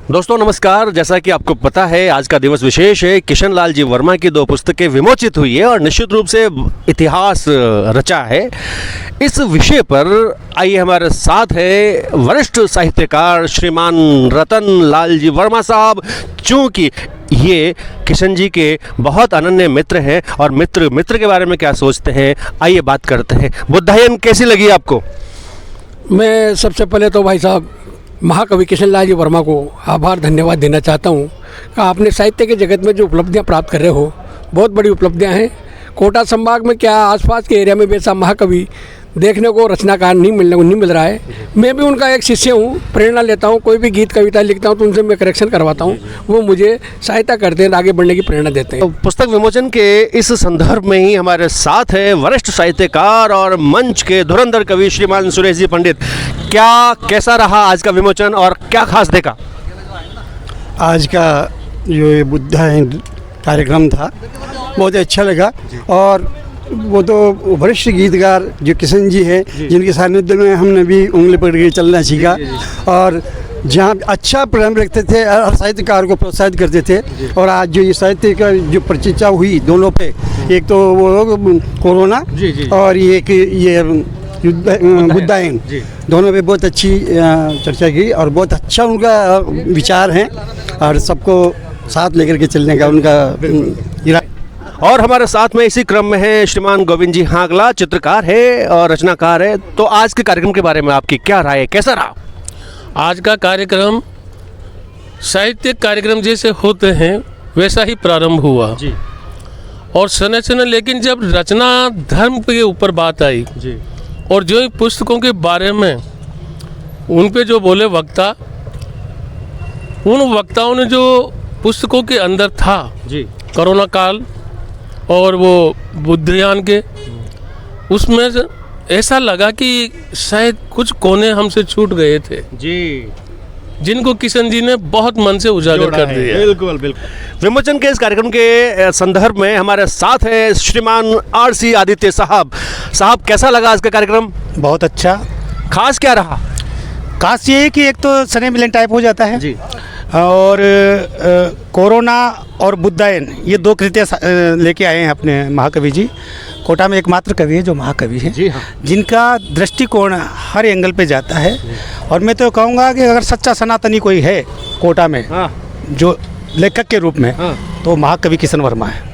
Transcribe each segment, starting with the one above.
दोस्तों नमस्कार। जैसा कि आपको पता है आज का दिवस विशेष है। किशन लाल जी वर्मा की 2 पुस्तकें विमोचित हुई है और निश्चित रूप से इतिहास रचा है। इस विषय पर आइए हमारे साथ है वरिष्ठ साहित्यकार श्रीमान रतन लाल जी वर्मा साहब। चूँकि ये किशन जी के बहुत अनन्य मित्र हैं और मित्र के बारे में क्या सोचते हैं आइए बात करते हैं। बुद्धायन कैसी लगी आपको? मैं सबसे पहले तो भाई साहब महाकवि किशन लाल जी वर्मा को आभार धन्यवाद देना चाहता हूँ कि आपने साहित्य के जगत में जो उपलब्धियाँ प्राप्त कर रहे हो बहुत बड़ी उपलब्धियाँ हैं। कोटा संभाग में क्या आसपास के एरिया में वैसा महाकवि देखने को रचनाकार नहीं मिल रहा है। मैं भी उनका एक शिष्य हूँ, प्रेरणा लेता हूँ। कोई भी गीत कविता लिखता हूँ तो उनसे मैं करेक्शन करवाता हूँ, वो मुझे सहायता करते हैं, आगे बढ़ने की प्रेरणा देते हैं। तो पुस्तक विमोचन के इस संदर्भ में ही हमारे साथ है वरिष्ठ साहित्यकार और मंच के धुरंधर कवि श्रीमान सुरेश जी पंडित। कैसा रहा आज का विमोचन और क्या खास देखा? आज का जो ये बुद्धायन कार्यक्रम था बहुत अच्छा लगा। और वो तो वरिष्ठ गीतकार जो किशन जी हैं जिनके सानिध्य में हमने भी उंगली पकड़ के चलना सीखा और जहाँ अच्छा प्रेम रखते थे हर साहित्यकार को प्रोत्साहित करते थे। और आज जो ये साहित्य का जो परिचर्चा हुई दोनों पे, एक तो वो कोरोना और ये बुद्धायन, दोनों पे बहुत अच्छी चर्चा की और बहुत अच्छा उनका विचार है और सबको साथ लेकर के चलने का उनका। और हमारे साथ में इसी क्रम में है श्रीमान गोविंद जी हांगला, चित्रकार है और रचनाकार है। तो आज के कार्यक्रम के बारे में आपकी क्या राय है, कैसा रहा? आज का कार्यक्रम साहित्यिक कार्यक्रम जैसे होते हैं वैसा ही प्रारंभ हुआ जी। और सने लेकिन जब रचना धर्म के ऊपर बात आई जी और जो पुस्तकों के बारे में उन पे जो बोले वक्ता, उन वक्ताओं ने जो पुस्तकों के अंदर था जी, कोरोना काल और वो बुद्धायन के, उसमें ऐसा लगा कि शायद कुछ कोने हमसे छूट गए थे जी, जिनको किशन जी ने बहुत मन से उजागर कर दिया। बिल्कुल बिल्कुल। विमोचन के इस कार्यक्रम के संदर्भ में हमारे साथ है श्रीमान RC आदित्य साहब। कैसा लगा आज का कार्यक्रम? बहुत अच्छा। खास क्या रहा? खास ये है कि एक तो सने मिलन टाइप हो जाता है जी और कोरोना और बुद्धायन ये 2 कृतियाँ लेके आए हैं अपने महाकवि जी। कोटा में एकमात्र कवि है जो महाकवि है जी हाँ। जिनका दृष्टिकोण हर एंगल पे जाता है। और मैं तो कहूँगा कि अगर सच्चा सनातनी कोई है कोटा में हाँ। जो लेखक के रूप में हाँ। तो महाकवि किशन वर्मा है।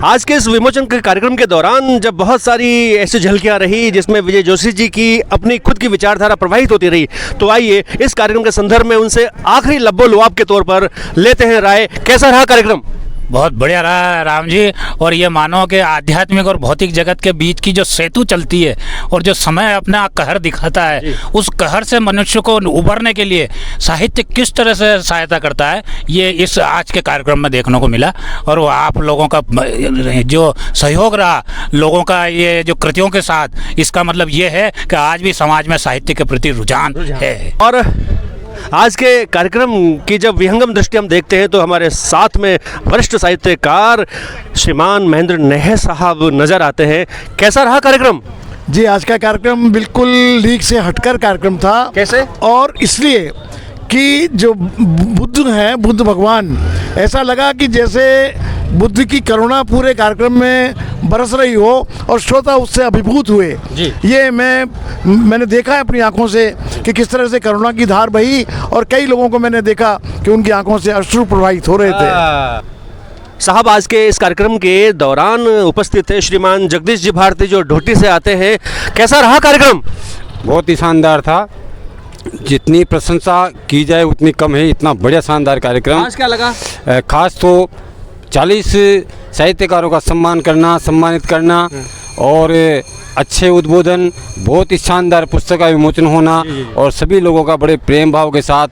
आज के इस विमोचन के कार्यक्रम के दौरान जब बहुत सारी ऐसी झलकियां रही जिसमें विजय जोशी जी की अपनी खुद की विचारधारा प्रवाहित होती रही, तो आइए इस कार्यक्रम के संदर्भ में उनसे आखिरी लब्बो लुआब के तौर पर लेते हैं राय। कैसा रहा कार्यक्रम? बहुत बढ़िया रहा राम जी। और ये मानो कि आध्यात्मिक और भौतिक जगत के बीच की जो सेतु चलती है और जो समय अपना कहर दिखाता है, उस कहर से मनुष्य को उबरने के लिए साहित्य किस तरह से सहायता करता है ये इस आज के कार्यक्रम में देखने को मिला। और वो आप लोगों का जो सहयोग रहा लोगों का ये जो कृतियों के साथ, इसका मतलब ये है कि आज भी समाज में साहित्य के प्रति रुझान है। और आज के कार्यक्रम की जब विहंगम दृष्टि हम देखते हैं तो हमारे साथ में वरिष्ठ साहित्यकार श्रीमान महेंद्र नेह साहब नजर आते हैं। कैसा रहा कार्यक्रम? जी, आज का कार्यक्रम बिल्कुल लीक से हटकर कार्यक्रम था। कैसे? और इसलिए कि जो बुद्ध हैं, बुद्ध भगवान, ऐसा लगा कि जैसे बुद्ध की करुणा पूरे कार्यक्रम में बरस रही हो और श्रोता उससे अभिभूत हुए जी। ये मैंने देखा है अपनी आंखों से कि किस तरह से करुणा की धार बही और कई लोगों को मैंने देखा कि उनकी आंखों से अश्रु प्रवाहित हो रहे थे। साहब आज के इस कार्यक्रम के दौरान उपस्थित थे श्रीमान जगदीश जी भारती जो ढोटी से आते हैं। कैसा रहा कार्यक्रम? बहुत ही शानदार था। जितनी प्रशंसा की जाए उतनी कम है। इतना बढ़िया शानदार कार्यक्रम। आज क्या लगा? खास तो 40 साहित्यकारों का सम्मानित करना और अच्छे उद्बोधन, बहुत ही शानदार पुस्तक का विमोचन होना और सभी लोगों का बड़े प्रेम भाव के साथ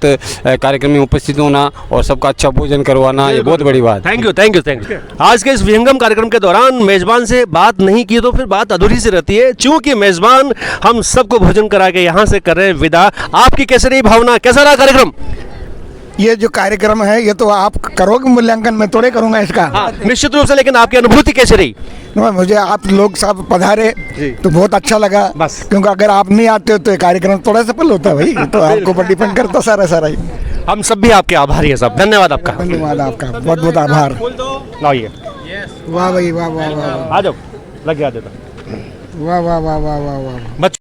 कार्यक्रम में उपस्थित होना और सबका अच्छा भोजन करवाना, ये बहुत बड़ी बात। Thank you. आज के इस विहंगम कार्यक्रम के दौरान मेजबान से बात नहीं की तो फिर बात अधूरी सी रहती है। चूंकि मेजबान हम सबको भोजन करा के यहाँ से कर रहे हैं विदा। आपकी कैसे रही भावना, कैसा रहा कार्यक्रम? ये जो कार्यक्रम है ये तो आप करोगे मूल्यांकन, मैं थोड़े करूँगा इसका। हाँ, निश्चित रूप से, लेकिन आपकी अनुभूति कैसे रही? मुझे आप लोग सब पधारे तो बहुत अच्छा लगा, बस। क्योंकि अगर आप नहीं आते हो तो ये कार्यक्रम थोड़ा सफल होता भाई, तो आपको ऊपर डिपेंड करता सारा ही। हम सब भी आपके आभारी हैं साहब, धन्यवाद आपका। धन्यवाद आपका, बहुत बहुत आभार। लाइए, वाह भाई वाह वाह वाह आ जाओ, लग गया देता। वाह वाह वाह वाह वाह वाह। बच